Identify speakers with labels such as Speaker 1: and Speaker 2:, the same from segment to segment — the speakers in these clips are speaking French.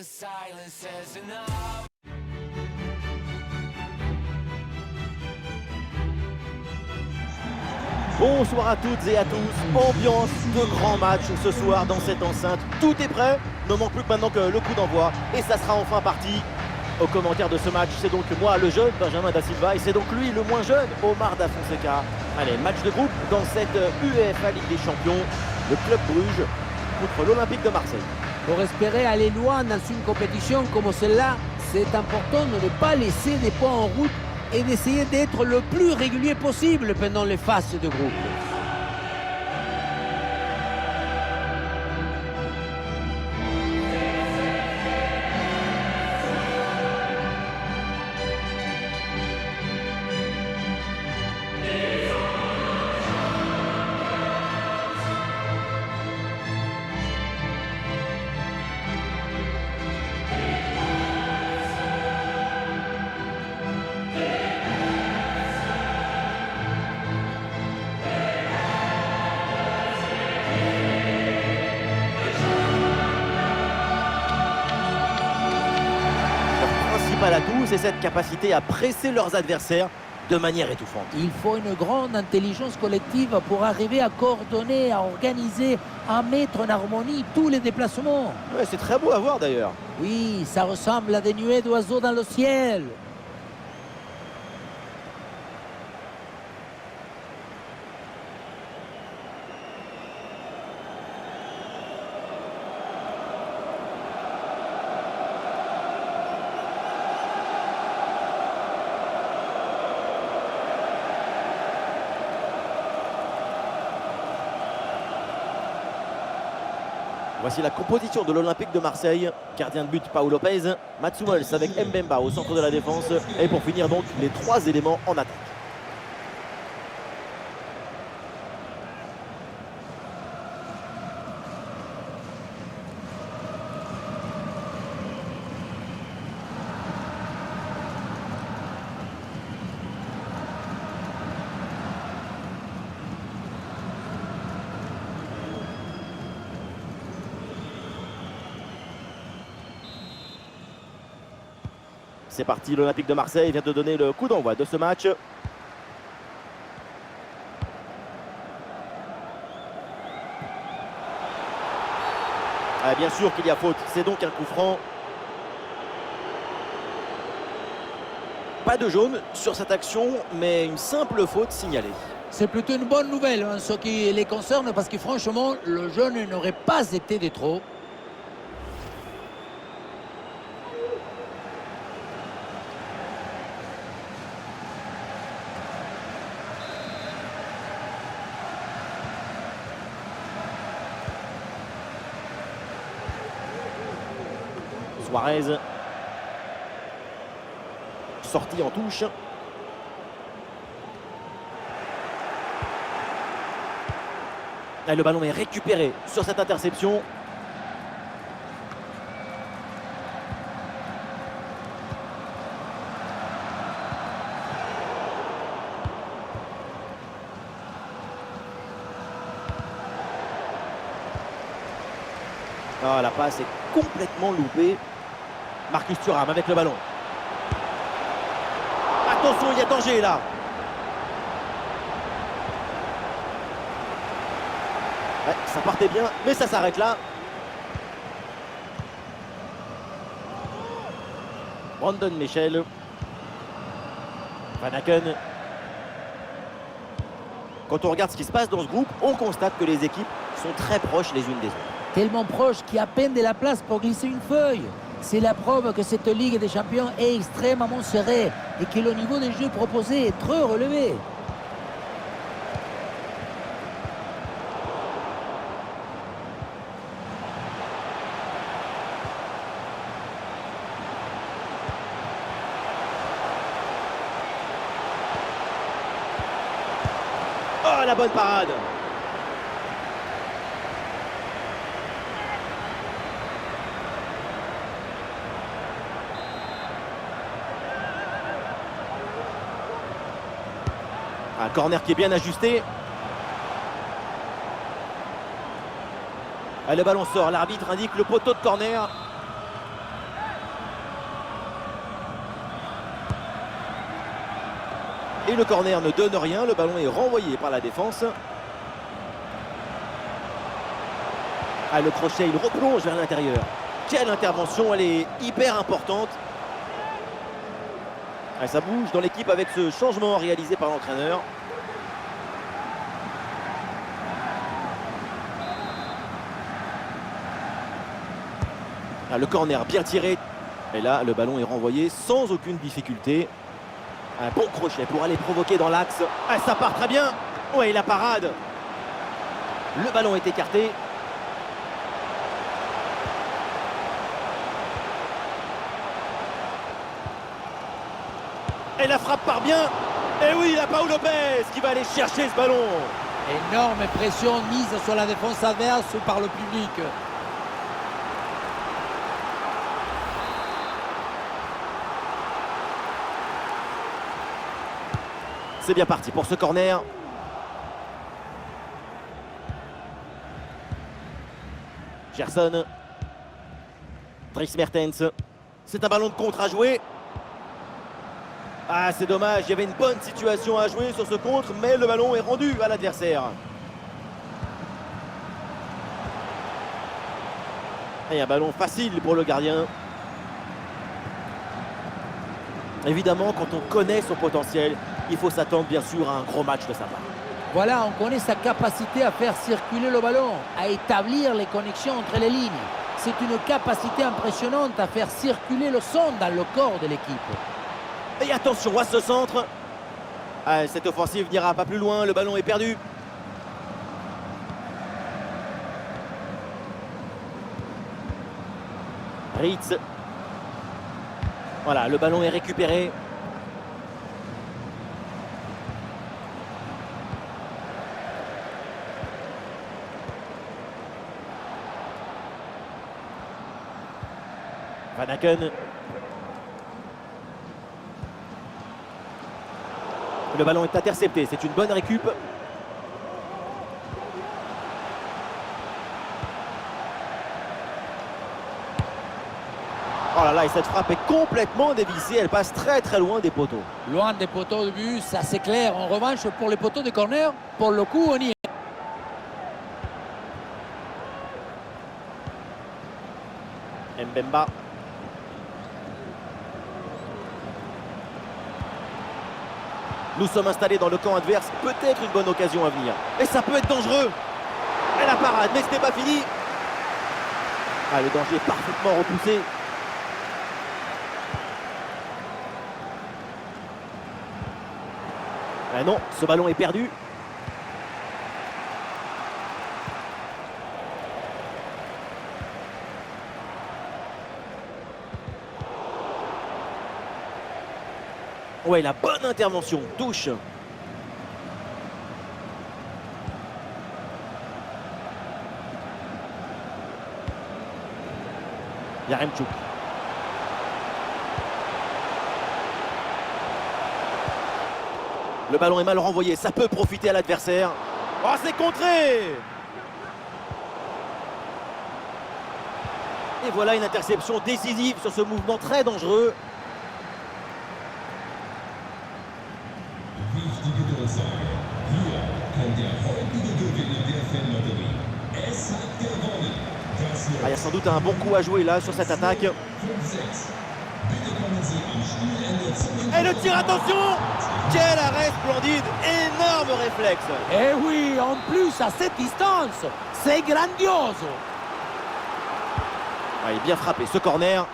Speaker 1: silence says enough.
Speaker 2: Bonsoir à toutes et à tous, ambiance de grand match ce soir dans cette enceinte. Tout est prêt, ne manque plus que maintenant que le coup d'envoi et ça sera enfin parti. Au commentaire de ce match, c'est donc moi le jeune Benjamin Da Silva et c'est donc lui le moins jeune Omar Da Fonseca. Allez, match de groupe dans cette UEFA Ligue des Champions, le club Bruges contre l'Olympique de Marseille.
Speaker 3: Pour espérer aller loin dans une compétition comme celle-là, c'est important de ne pas laisser des points en route et d'essayer d'être le plus régulier possible pendant les phases de groupe.
Speaker 2: L'atout, c'est cette capacité à presser leurs adversaires de manière étouffante.
Speaker 3: Il faut une grande intelligence collective pour arriver à coordonner, à organiser, à mettre en harmonie tous les déplacements.
Speaker 2: Ouais, c'est très beau à voir d'ailleurs.
Speaker 3: Oui, ça ressemble à des nuées d'oiseaux dans le ciel.
Speaker 2: Voici la composition de l'Olympique de Marseille. Gardien de but, Pau Lopez. Mats Hummels avec Mbemba au centre de la défense. Et pour finir donc, les trois éléments en attaque. C'est parti, l'Olympique de Marseille vient de donner le coup d'envoi de ce match. Ah, bien sûr qu'il y a faute, c'est donc un coup franc. Pas de jaune sur cette action, mais une simple faute signalée.
Speaker 3: C'est plutôt une bonne nouvelle en ce qui les concerne parce que franchement, le jaune n'aurait pas été de trop.
Speaker 2: Suarez, sortie en touche. Et le ballon est récupéré sur cette interception. Ah, la passe est complètement loupée. Marcus Thuram avec le ballon. Attention, il y a danger là. Ouais, ça partait bien, mais ça s'arrête là. Brandon Michel. Van Aken. Quand on regarde ce qui se passe dans ce groupe, on constate que les équipes sont très proches les unes des autres.
Speaker 3: Tellement proches qu'il y a à peine de la place pour glisser une feuille. C'est la preuve que cette Ligue des Champions est extrêmement serrée et que le niveau des jeux proposés est très relevé.
Speaker 2: Oh, la bonne parade! Un corner qui est bien ajusté. Ah, le ballon sort, l'arbitre indique le poteau de corner. Et le corner ne donne rien, le ballon est renvoyé par la défense. Ah, le crochet, il replonge vers l'intérieur. Quelle intervention, elle est hyper importante. Ah, ça bouge dans l'équipe avec ce changement réalisé par l'entraîneur. Ah, le corner bien tiré. Et là, le ballon est renvoyé sans aucune difficulté. Un bon crochet pour aller provoquer dans l'axe. Ah, ça part très bien. Ouais, la parade. Le ballon est écarté. Et la frappe part bien. Et oui, la Pau Lopez qui va aller chercher ce ballon.
Speaker 3: Énorme pression mise sur la défense adverse par le public.
Speaker 2: C'est bien parti pour ce corner. Gerson. Dries Mertens. C'est un ballon de contre à jouer. Ah, c'est dommage, il y avait une bonne situation à jouer sur ce contre, mais le ballon est rendu à l'adversaire. Et un ballon facile pour le gardien. Évidemment, quand on connaît son potentiel, il faut s'attendre bien sûr à un gros match de sa part.
Speaker 3: Voilà, on connaît sa capacité à faire circuler le ballon, à établir les connexions entre les lignes. C'est une capacité impressionnante à faire circuler le son dans le corps de l'équipe.
Speaker 2: Et attention à ce centre. Ah, cette offensive n'ira pas plus loin, le ballon est perdu. Ritz. Voilà, le ballon est récupéré. Van Aken. Le ballon est intercepté, c'est une bonne récup. Oh là là, et cette frappe est complètement dévissée, elle passe très très loin des poteaux.
Speaker 3: Loin des poteaux de but, ça c'est clair. En revanche, pour les poteaux de corner, pour le coup, on y est.
Speaker 2: Mbemba. Nous sommes installés dans le camp adverse, peut-être une bonne occasion à venir. Et ça peut être dangereux. Et la parade, mais ce n'est pas fini. Ah, le danger est parfaitement repoussé. Ah non, ce ballon est perdu. Ouais, la bonne intervention, touche. Yaremchuk. Le ballon est mal renvoyé, ça peut profiter à l'adversaire. Oh, c'est contré! Et voilà une interception décisive sur ce mouvement très dangereux.
Speaker 4: Wichtige Durchsage. Hier kann der heutige Gewinner der Fan-Lotterie. Es hat gewonnen. Das
Speaker 2: Ah, il y a sans doute un bon coup à jouer là sur cette attaque.
Speaker 4: 5-6. Bitte kommen Sie am Spielende zurück.
Speaker 2: Et le tir, attention! Quel arrêt splendide! Énorme réflexe!
Speaker 3: Eh oui, en plus à cette distance, c'est grandiose.
Speaker 2: Ah, il est bien frappé ce corner.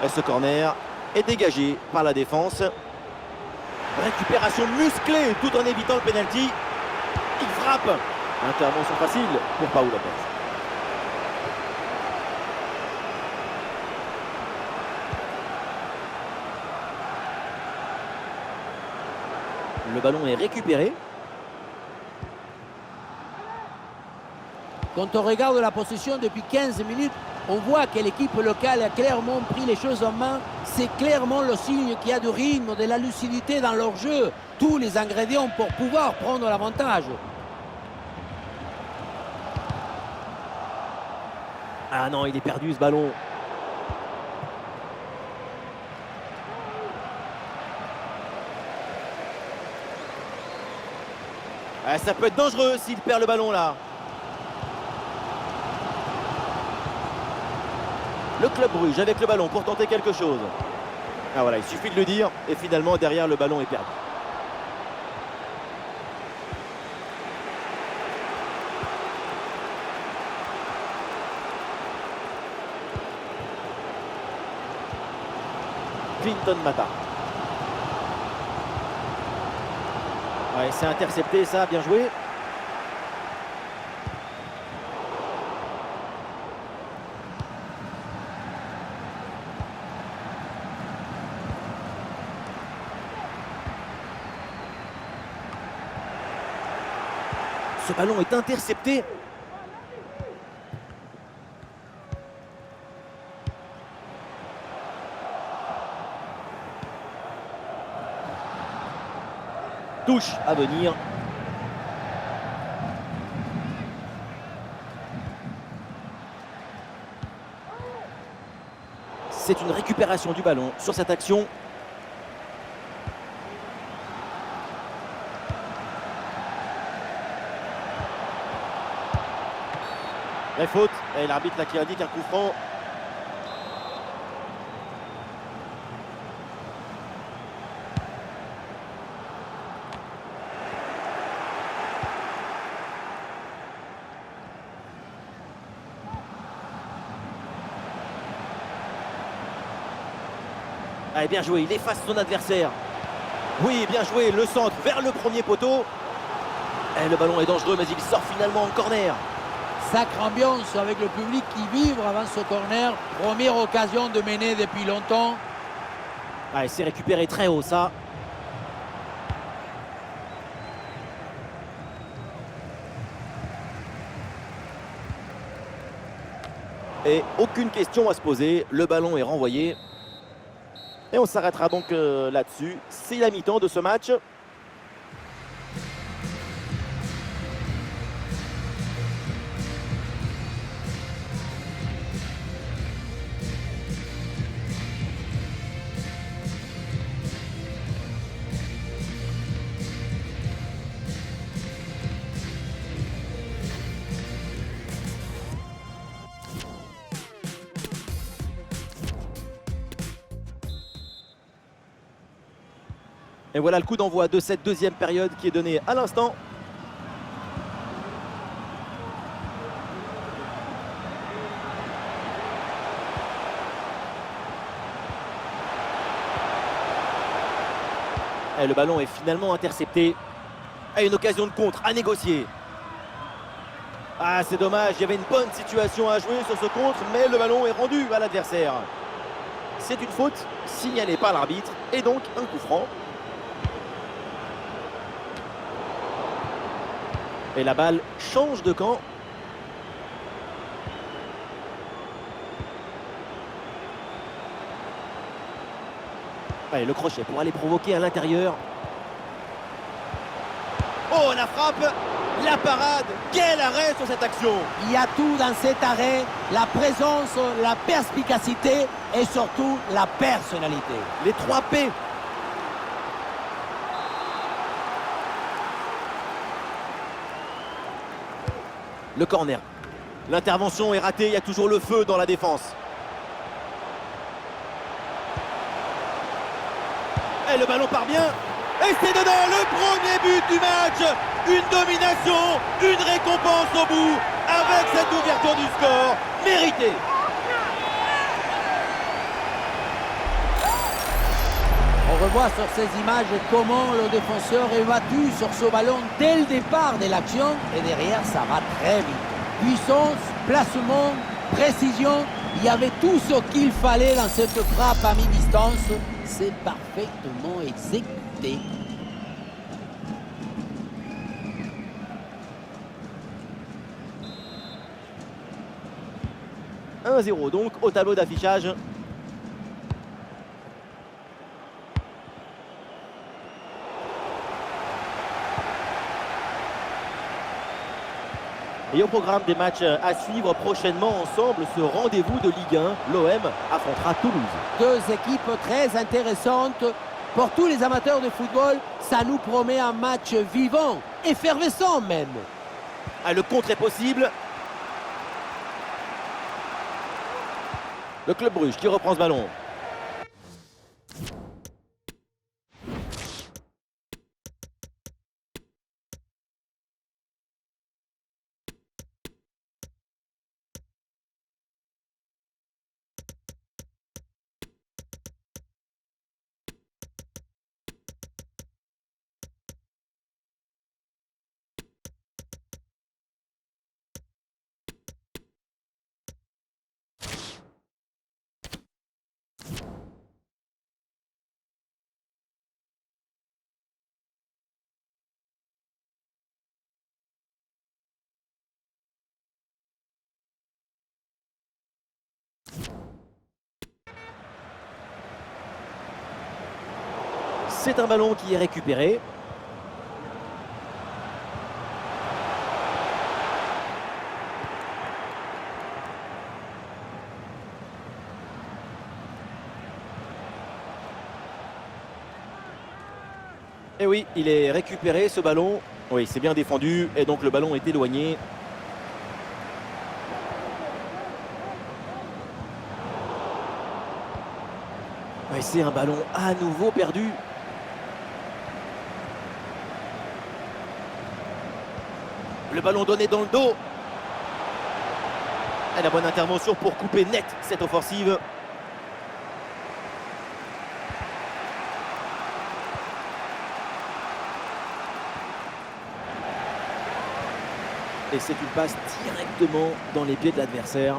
Speaker 2: Et ce corner est dégagé par la défense. Récupération musclée tout en évitant le pénalty. Il frappe. Intervention facile pour Pau Lopez. Le ballon est récupéré.
Speaker 3: Quand on regarde la possession depuis 15 minutes, on voit que l'équipe locale a clairement pris les choses en main. C'est clairement le signe qu'il y a du rythme, de la lucidité dans leur jeu. Tous les ingrédients pour pouvoir prendre l'avantage.
Speaker 2: Ah non, il est perdu ce ballon. Ah, ça peut être dangereux s'il perd le ballon là. Le club Bruges avec le ballon pour tenter quelque chose. Ah voilà, il suffit de le dire et finalement derrière le ballon est perdu. Clinton Mata. Ouais, c'est intercepté ça, bien joué. Ce ballon est intercepté. Touche à venir. C'est une récupération du ballon sur cette action. La faute, et l'arbitre là qui indique un coup franc. Allez, bien joué, il efface son adversaire. Oui, bien joué, le centre vers le premier poteau. Et le ballon est dangereux, mais il sort finalement en corner.
Speaker 3: Sacre ambiance avec le public qui vibre avant ce corner. Première occasion de mener depuis longtemps.
Speaker 2: Allez, c'est récupéré très haut, ça. Et aucune question à se poser, le ballon est renvoyé. Et on s'arrêtera donc là-dessus. C'est la mi-temps de ce match. Et voilà le coup d'envoi de cette deuxième période qui est donné à l'instant. Et le ballon est finalement intercepté. Et une occasion de contre à négocier. Ah, c'est dommage, il y avait une bonne situation à jouer sur ce contre, mais le ballon est rendu à l'adversaire. C'est une faute signalée par l'arbitre et donc un coup franc. Et la balle change de camp. Allez, le crochet pour aller provoquer à l'intérieur. Oh, la frappe, la parade. Quel arrêt sur cette action.
Speaker 3: Il y a tout dans cet arrêt. La présence, la perspicacité et surtout la personnalité.
Speaker 2: Les 3 P. Le corner. L'intervention est ratée, il y a toujours le feu dans la défense. Et le ballon part bien. Et c'est dedans, le premier but du match. Une domination, une récompense au bout. Avec cette ouverture du score, méritée.
Speaker 3: On revoit sur ces images comment le défenseur est battu sur ce ballon dès le départ de l'action et derrière ça va très vite. Puissance, placement, précision, il y avait tout ce qu'il fallait dans cette frappe à mi-distance. C'est parfaitement exécuté. «
Speaker 2: 1-0 donc au tableau d'affichage. Et au programme des matchs à suivre prochainement ensemble, ce rendez-vous de Ligue 1, l'OM affrontera Toulouse.
Speaker 3: Deux équipes très intéressantes, Pour tous les amateurs de football, ça nous promet un match vivant, effervescent même.
Speaker 2: Ah, le contre est possible. Le Club Bruges qui reprend ce ballon. C'est un ballon qui est récupéré. Et oui, il est récupéré ce ballon. Oui, c'est bien défendu et donc le ballon est éloigné. Oui, c'est un ballon à nouveau perdu. Le ballon donné dans le dos. Et la bonne intervention pour couper net cette offensive. Et c'est une passe directement dans les pieds de l'adversaire.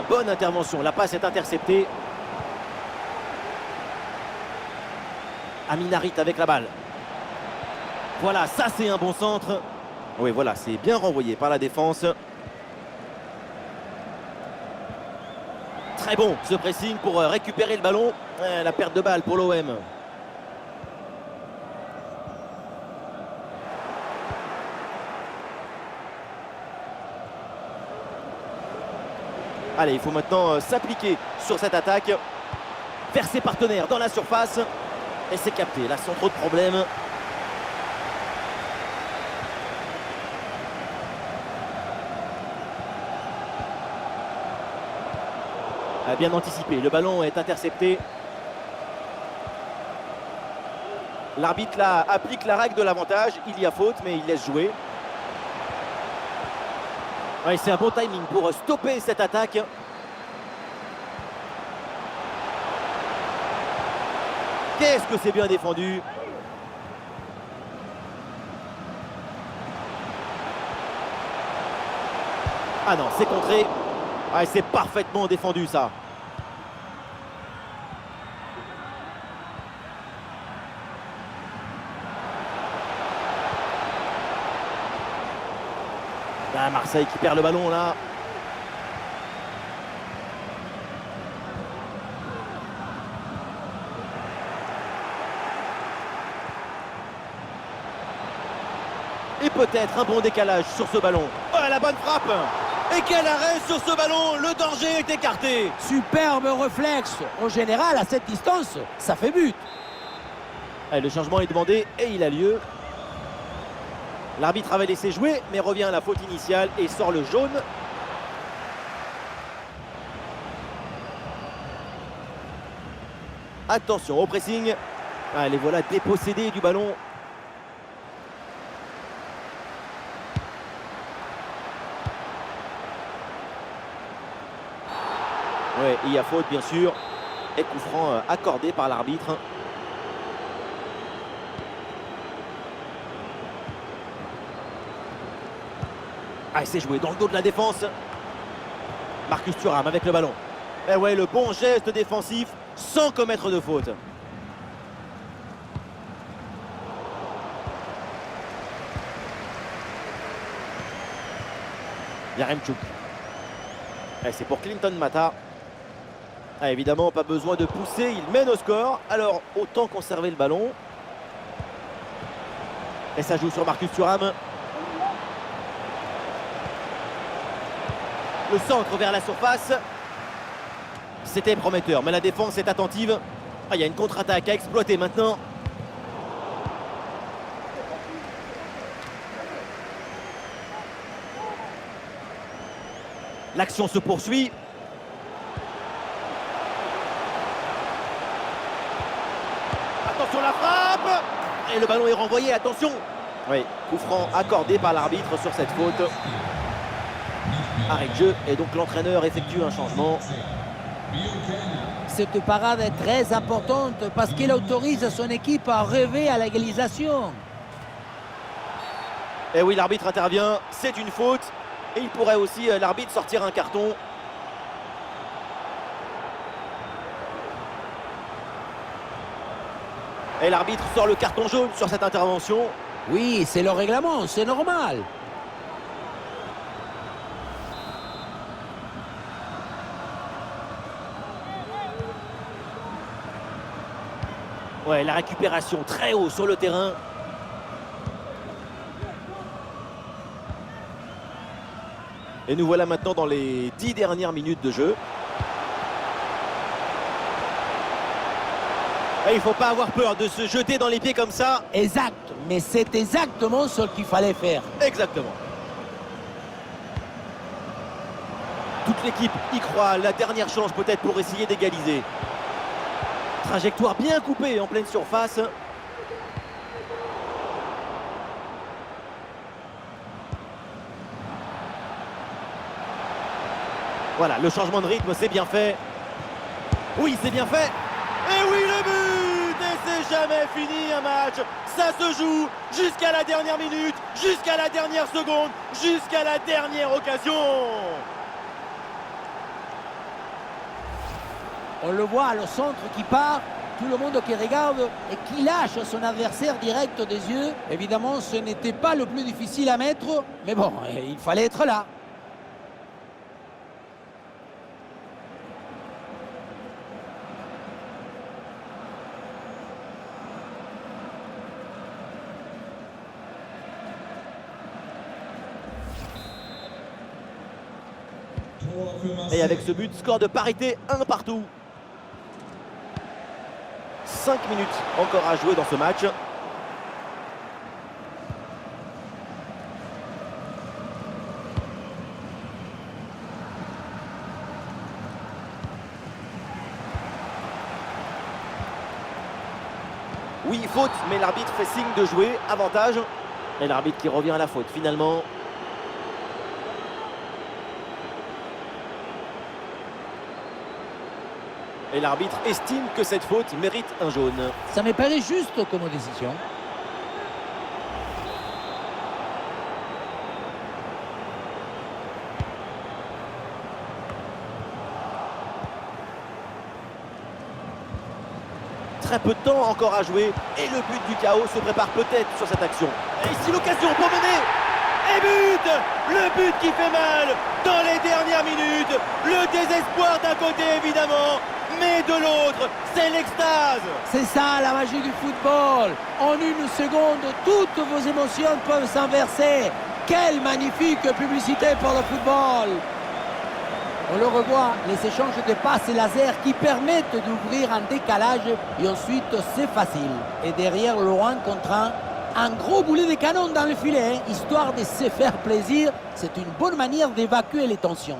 Speaker 2: Bonne intervention, la passe est interceptée. Aminarit avec la balle. Voilà, ça c'est un bon centre. Oui, voilà, c'est bien renvoyé par la défense. Très bon ce pressing pour récupérer le ballon. La perte de balle pour l'OM. Allez, il faut maintenant s'appliquer sur cette attaque. Vers ses partenaires dans la surface. Et c'est capté, là sans trop de problèmes. Bien anticipé, le ballon est intercepté. L'arbitre là applique la règle de l'avantage. Il y a faute, mais il laisse jouer. Ouais, c'est un bon timing pour stopper cette attaque. Qu'est-ce que c'est bien défendu. Ah non, c'est contré. Ouais, c'est parfaitement défendu ça. Ah, Marseille qui perd le ballon là. Et peut-être un bon décalage sur ce ballon. Oh, la bonne frappe. Et quel arrêt sur ce ballon. Le danger est écarté.
Speaker 3: Superbe réflexe. En général, à cette distance, ça fait but.
Speaker 2: Allez, le changement est demandé et il a lieu. L'arbitre avait laissé jouer, mais revient à la faute initiale et sort le jaune. Attention au pressing. Allez, voilà dépossédé du ballon. Ouais, il y a faute bien sûr. Et coup franc accordé par l'arbitre. Ah, c'est joué dans le dos de la défense. Marcus Thuram avec le ballon. Et ouais, le bon geste défensif sans commettre de faute. Yaremchuk. Et c'est pour Clinton Mata. Ah, évidemment, pas besoin de pousser, il mène au score. Alors, autant conserver le ballon. Et ça joue sur Marcus Thuram. Le centre vers la surface. C'était prometteur, mais la défense est attentive. Ah, il y a une contre-attaque à exploiter maintenant. L'action se poursuit. Attention la frappe. Et le ballon est renvoyé, attention. Oui, coup franc accordé par l'arbitre sur cette faute. Arrêt de jeu, et donc l'entraîneur effectue un changement.
Speaker 3: Cette parade est très importante parce qu'elle autorise son équipe à rêver à l'égalisation.
Speaker 2: Et oui, l'arbitre intervient, c'est une faute. Et il pourrait aussi, l'arbitre, sortir un carton. Et l'arbitre sort le carton jaune sur cette intervention.
Speaker 3: Oui, c'est le règlement, c'est normal.
Speaker 2: Ouais, la récupération très haut sur le terrain. Et nous voilà maintenant dans les 10 dernières minutes de jeu. Et il ne faut pas avoir peur de se jeter dans les pieds comme ça.
Speaker 3: Exact, mais c'est exactement ce qu'il fallait faire.
Speaker 2: Exactement. Toute l'équipe y croit. La dernière chance peut-être pour essayer d'égaliser. Trajectoire bien coupée en pleine surface. Voilà, le changement de rythme, c'est bien fait. Oui, c'est bien fait. Et oui, le but! Et c'est jamais fini un match. Ça se joue jusqu'à la dernière minute, jusqu'à la dernière seconde, jusqu'à la dernière occasion.
Speaker 3: On le voit, le centre qui part, tout le monde qui regarde et qui lâche son adversaire direct des yeux. Évidemment, ce n'était pas le plus difficile à mettre, mais bon, il fallait être là.
Speaker 2: Et avec ce but, score de parité, 1 partout. 5 minutes encore à jouer dans ce match. Oui, faute, mais l'arbitre fait signe de jouer. Avantage. Et l'arbitre qui revient à la faute finalement. Et l'arbitre estime que cette faute mérite un jaune.
Speaker 3: Ça me paraît juste comme décision.
Speaker 2: Très peu de temps encore à jouer. Et le but du chaos se prépare peut-être sur cette action. Et ici l'occasion pour mener. Et but! Le but qui fait mal dans les dernières minutes. Le désespoir d'un côté évidemment. Mais de l'autre, c'est l'extase.
Speaker 3: C'est ça la magie du football. En une seconde, toutes vos émotions peuvent s'inverser. Quelle magnifique publicité pour le football. On le revoit, les échanges de passes laser qui permettent d'ouvrir un décalage et ensuite c'est facile. Et derrière le loin contre un gros boulet de canon dans le filet, histoire de se faire plaisir. C'est une bonne manière d'évacuer les tensions.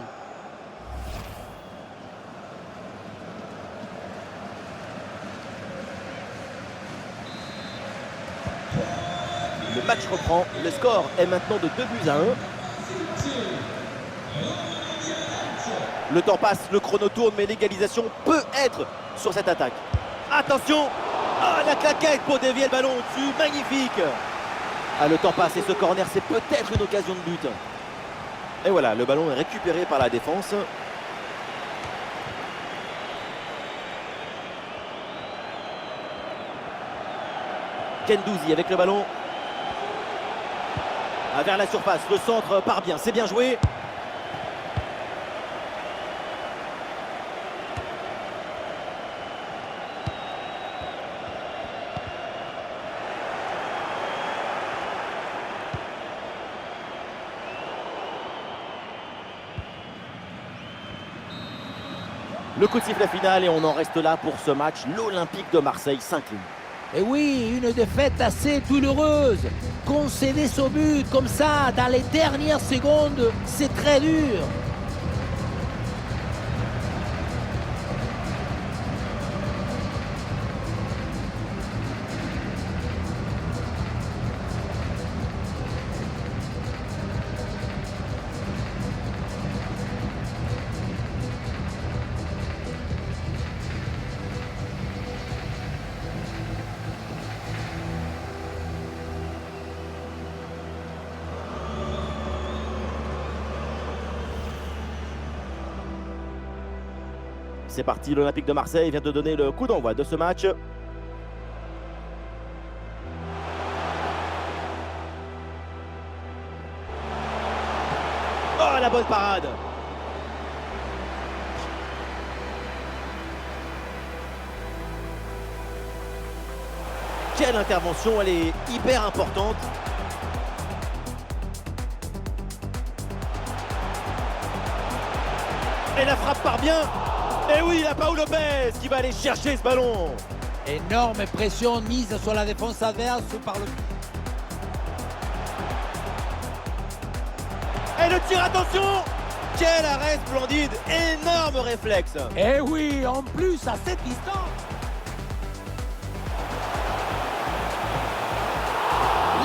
Speaker 2: Le match reprend. Le score est maintenant de 2-1. Le temps passe, le chrono tourne, mais l'égalisation peut être sur cette attaque. Attention! Ah, la claquette pour dévier le ballon au-dessus. Magnifique! Ah, le temps passe et ce corner, c'est peut-être une occasion de but. Et voilà, le ballon est récupéré par la défense. Gendouzi avec le ballon. Ah, vers la surface, le centre part bien, c'est bien joué. Le coup de sifflet final et on en reste là pour ce match. L'Olympique de Marseille s'incline.
Speaker 3: Et oui, une défaite assez douloureuse. Concéder son but comme ça dans les dernières secondes, c'est très dur.
Speaker 2: C'est parti, l'Olympique de Marseille vient de donner le coup d'envoi de ce match. Oh, la bonne parade! Quelle intervention, elle est hyper importante. Et la frappe part bien. Et oui, la Paul Lopez qui va aller chercher ce ballon.
Speaker 3: Énorme pression mise sur la défense adverse par le...
Speaker 2: Et le tir, attention! Quel arrêt splendide! Énorme réflexe!
Speaker 3: Eh oui, en plus à cette distance.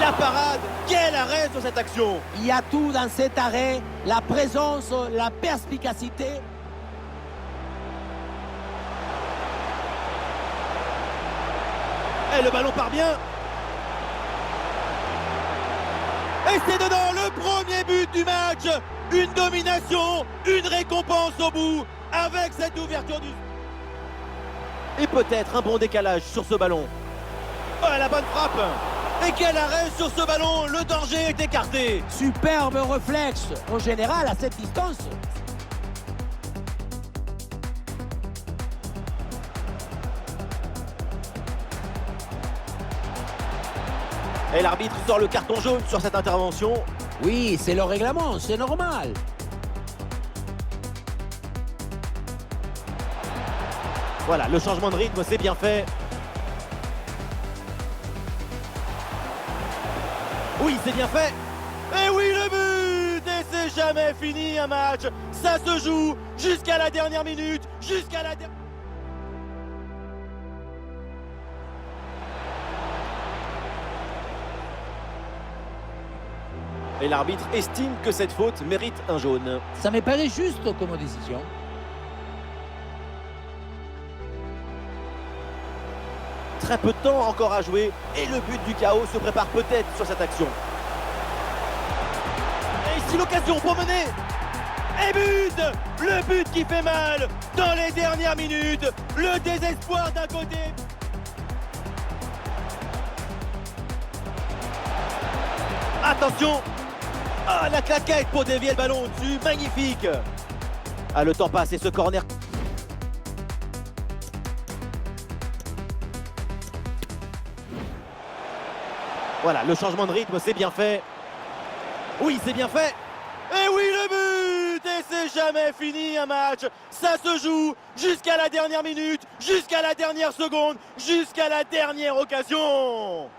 Speaker 2: La parade! Quel arrêt sur cette action!
Speaker 3: Il y a tout dans cet arrêt, la présence, la perspicacité.
Speaker 2: Et le ballon part bien! Et c'est dedans le premier but du match! Une domination, une récompense au bout, avec cette ouverture du... Et peut-être un bon décalage sur ce ballon. Oh, la bonne frappe! Et quel arrêt sur ce ballon! Le danger est écarté!
Speaker 3: Superbe réflexe. En général, à cette distance.
Speaker 2: Et l'arbitre sort le carton jaune sur cette intervention.
Speaker 3: Oui, c'est le règlement, c'est normal.
Speaker 2: Voilà, le changement de rythme, c'est bien fait. Oui, c'est bien fait. Et oui, le but! Et c'est jamais fini un match. Ça se joue jusqu'à la dernière minute, jusqu'à la dernière... Et l'arbitre estime que cette faute mérite un jaune.
Speaker 3: Ça me paraît juste comme décision.
Speaker 2: Très peu de temps encore à jouer et le but du chaos se prépare peut-être sur cette action. Et ici l'occasion pour mener. Et but! Le but qui fait mal dans les dernières minutes. Le désespoir d'un côté. Attention! Ah, la claquette pour dévier le ballon au-dessus, magnifique! Ah, le temps passe et ce corner... Voilà, le changement de rythme, c'est bien fait. Oui, c'est bien fait. Et oui, le but! Et c'est jamais fini un match. Ça se joue jusqu'à la dernière minute, jusqu'à la dernière seconde, jusqu'à la dernière occasion.